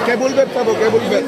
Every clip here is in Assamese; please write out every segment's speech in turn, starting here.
কেবল বেড পাবো, কেবল বেড।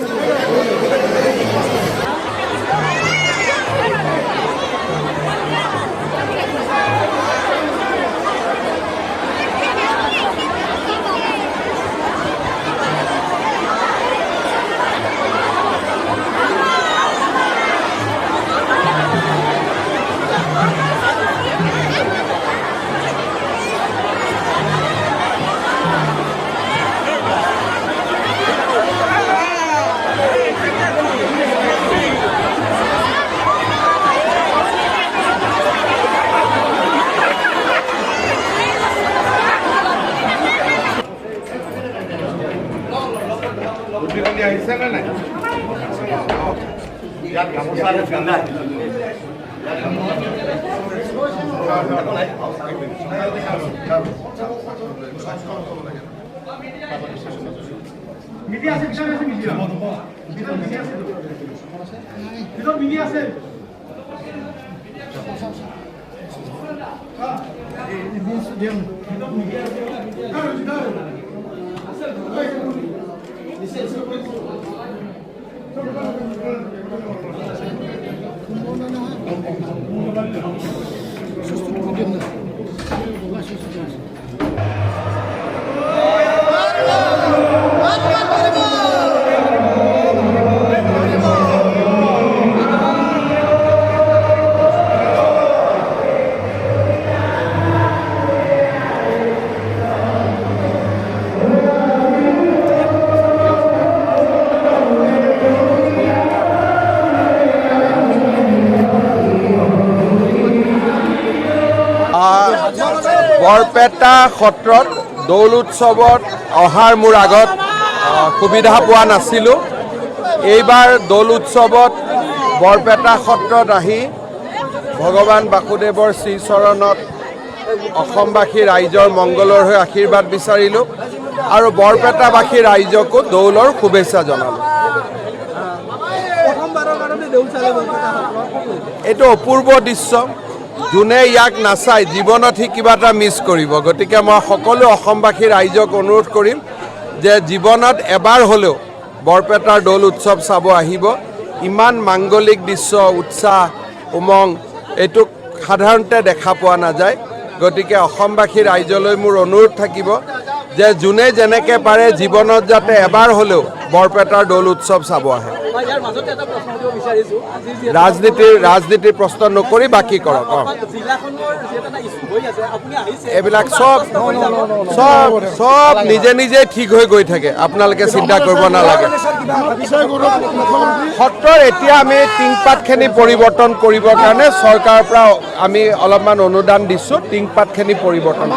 মিডিয়া আছে, মিডিয়া আছে, মিডিয়া আছে। বৰপেটা সত্ৰত দৌল উৎসৱত অহাৰ মোৰ আগত সুবিধা পোৱা নাছিলোঁ। এইবাৰ দৌল উৎসৱত বৰপেটা সত্ৰত আহি ভগৱান বাসুদেৱৰ শ্ৰীচৰণত অসমবাসী ৰাইজৰ মংগলৰ হৈ আশীৰ্বাদ বিচাৰিলোঁ আৰু বৰপেটাবাসী ৰাইজকো দৌলৰ শুভেচ্ছা জনালোঁ। এইটো অপূৰ্ব দৃশ্য। যোনে ইয়াক নাচায় জীৱনত সি কিবা এটা মিছ কৰিব। গতিকে মই সকলো অসমবাসী ৰাইজক অনুৰোধ কৰিম যে জীৱনত এবাৰ হ'লেও বৰপেটাৰ দৌল উৎসৱ চাব আহিব। ইমান মাংগলিক দৃশ্য, উৎসাহ, উমং এইটো সাধাৰণতে দেখা পোৱা নাযায়। গতিকে অসমবাসী ৰাইজলৈ মোৰ অনুৰোধ থাকিব যে যোনে যেনেকৈ পাৰে জীৱনত যাতে এবাৰ হ'লেও বৰপেটাৰ দৌল উৎসৱ চাব আহে। ৰাজনীতিৰ প্ৰশ্ন নকৰি বাকী কৰক। এইবিলাক চব নিজে নিজে ঠিক হৈ গৈ থাকে, আপোনালোকে চিন্তা কৰিব নালাগে। সত্ৰৰ এতিয়া আমি টিংপাতখিনি পৰিৱৰ্তন কৰিবৰ কাৰণে চৰকাৰৰ পৰা আমি অলপমান অনুদান দিছোঁ। টিংপাতখিনি পৰিৱৰ্তন